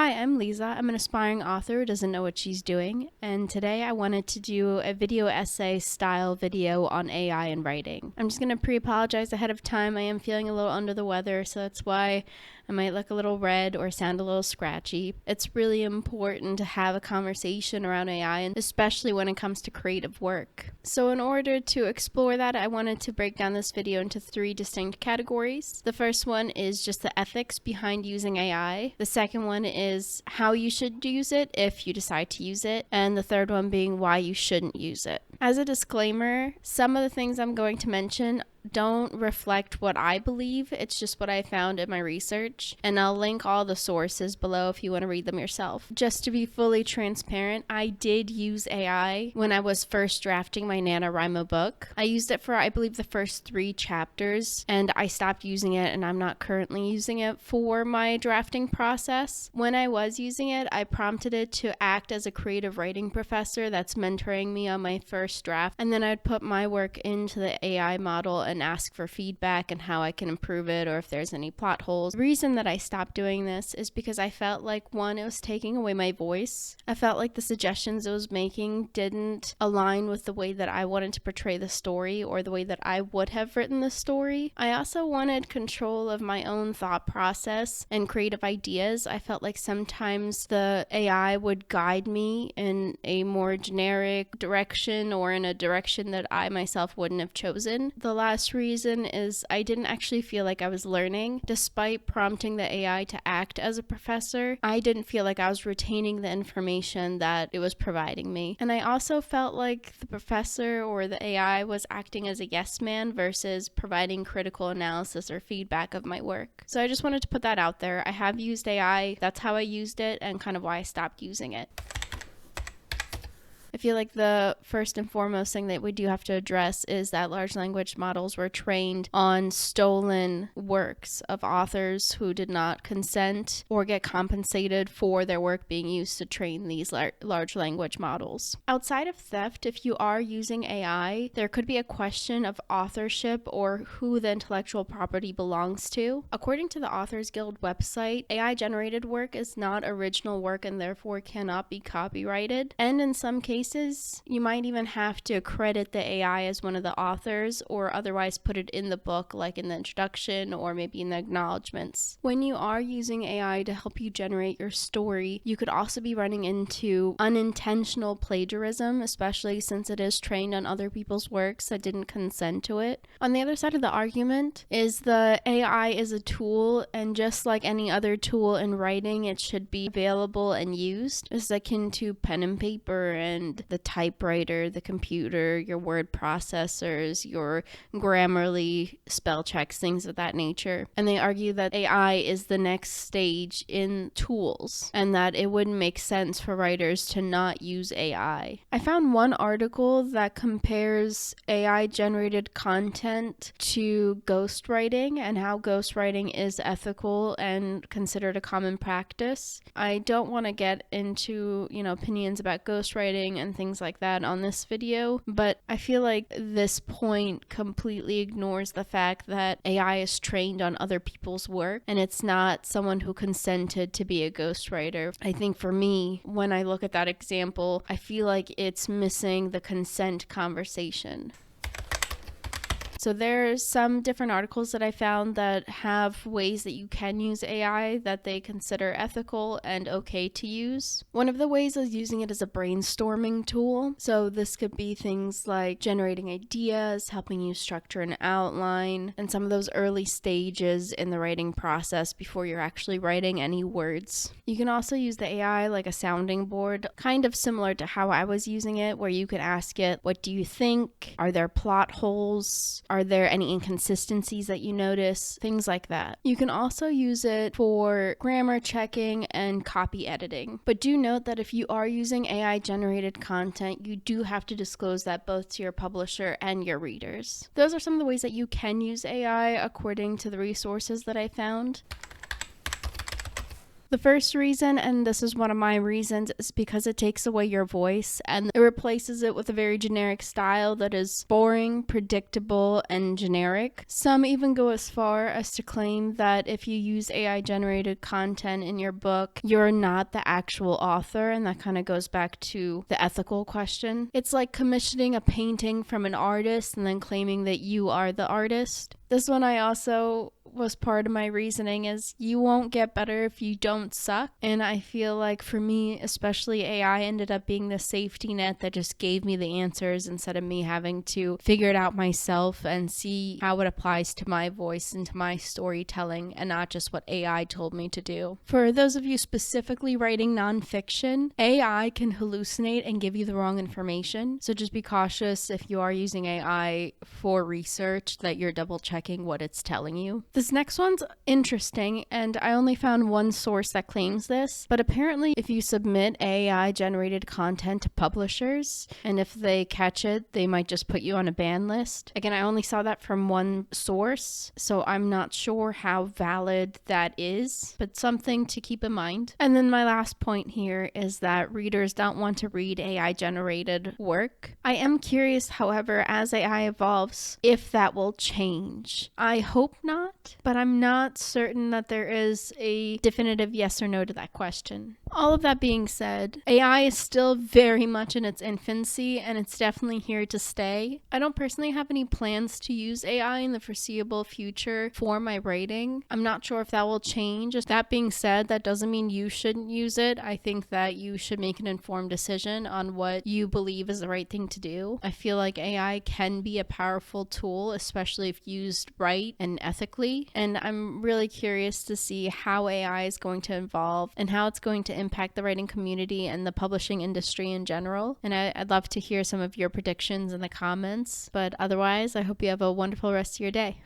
Hi, I'm Lisa. I'm an aspiring author who doesn't know what she's doing, and today I wanted to do a video essay style video on AI and writing. I'm just going to pre-apologize ahead of time. I am feeling a little under the weather, so that's why I might look a little red or sound a little scratchy. It's really important to have a conversation around AI, and especially when it comes to creative work. So in order to explore that, I wanted to break down this video into 3 distinct categories. The first one is just the ethics behind using AI. The second one is how you should use it if you decide to use it. And the third one being why you shouldn't use it. As a disclaimer, some of the things I'm going to mention don't reflect what I believe. It's just what I found in my research. And I'll link all the sources below if you want to read them yourself. Just to be fully transparent, I did use AI when I was first drafting my NaNoWriMo book. I used it for, I believe, the first 3 chapters, and I stopped using it, and I'm not currently using it for my drafting process. When I was using it, I prompted it to act as a creative writing professor that's mentoring me on my first draft, and then I'd put my work into the AI model and ask for feedback and how I can improve it or if there's any plot holes. The reason that I stopped doing this is because I felt like, one, it was taking away my voice. I felt like the suggestions it was making didn't align with the way that I wanted to portray the story or the way that I would have written the story. I also wanted control of my own thought process and creative ideas. I felt like sometimes the AI would guide me in a more generic direction or in a direction that I myself wouldn't have chosen. The last reason is I didn't actually feel like I was learning. Despite prompting the AI to act as a professor, I didn't feel like I was retaining the information that it was providing me. And I also felt like the professor or the AI was acting as a yes man versus providing critical analysis or feedback of my work. So I just wanted to put that out there. I have used AI. That's how I used it and kind of why I stopped using it. I feel like the first and foremost thing that we do have to address is that large language models were trained on stolen works of authors who did not consent or get compensated for their work being used to train these large language models. Outside of theft, if you are using AI, there could be a question of authorship or who the intellectual property belongs to. According to the Authors Guild website, AI-generated work is not original work and therefore cannot be copyrighted. And in some cases, you might even have to credit the AI as one of the authors or otherwise put it in the book, like in the introduction or maybe in the acknowledgments. When you are using AI to help you generate your story, you could also be running into unintentional plagiarism, especially since it is trained on other people's works that didn't consent to it. On the other side of the argument is the AI is a tool, and just like any other tool in writing, it should be available and used. It's akin to pen and paper and the typewriter, the computer, your word processors, your Grammarly spell checks, things of that nature. And they argue that AI is the next stage in tools and that it wouldn't make sense for writers to not use AI. I found one article that compares AI generated content to ghostwriting and how ghostwriting is ethical and considered a common practice. I don't want to get into, opinions about ghostwriting and things like that on this video, but I feel like this point completely ignores the fact that AI is trained on other people's work and it's not someone who consented to be a ghostwriter. I think for me, when I look at that example, I feel like it's missing the consent conversation. So there's some different articles that I found that have ways that you can use AI that they consider ethical and okay to use. One of the ways is using it as a brainstorming tool. So this could be things like generating ideas, helping you structure an outline, and some of those early stages in the writing process before you're actually writing any words. You can also use the AI like a sounding board, kind of similar to how I was using it, where you could ask it, what do you think? Are there plot holes? Are there any inconsistencies that you notice? Things like that. You can also use it for grammar checking and copy editing. But do note that if you are using AI generated content, you do have to disclose that both to your publisher and your readers. Those are some of the ways that you can use AI according to the resources that I found. The first reason, and this is one of my reasons, is because it takes away your voice and it replaces it with a very generic style that is boring, predictable, and generic. Some even go as far as to claim that if you use AI generated content in your book, you're not the actual author, and that kind of goes back to the ethical question. It's like commissioning a painting from an artist and then claiming that you are the artist. This one I also was part of my reasoning is you won't get better if you don't suck. And I feel like for me, especially, AI ended up being the safety net that just gave me the answers instead of me having to figure it out myself and see how it applies to my voice and to my storytelling and not just what AI told me to do. For those of you specifically writing nonfiction, AI can hallucinate and give you the wrong information. So just be cautious if you are using AI for research that you're double checking what it's telling you. This next one's interesting, and I only found one source that claims this, but apparently if you submit AI generated content to publishers, and if they catch it, they might just put you on a ban list. Again, I only saw that from one source, so I'm not sure how valid that is, but something to keep in mind. And then my last point here is that readers don't want to read AI generated work. I am curious, however, as AI evolves, if that will change. I hope not, but I'm not certain that there is a definitive yes or no to that question. All of that being said, AI is still very much in its infancy and it's definitely here to stay. I don't personally have any plans to use AI in the foreseeable future for my writing. I'm not sure if that will change. That being said, that doesn't mean you shouldn't use it. I think that you should make an informed decision on what you believe is the right thing to do. I feel like AI can be a powerful tool, especially if used right and ethically. And I'm really curious to see how AI is going to evolve and how it's going to impact the writing community and the publishing industry in general. And I'd love to hear some of your predictions in the comments. But otherwise, I hope you have a wonderful rest of your day.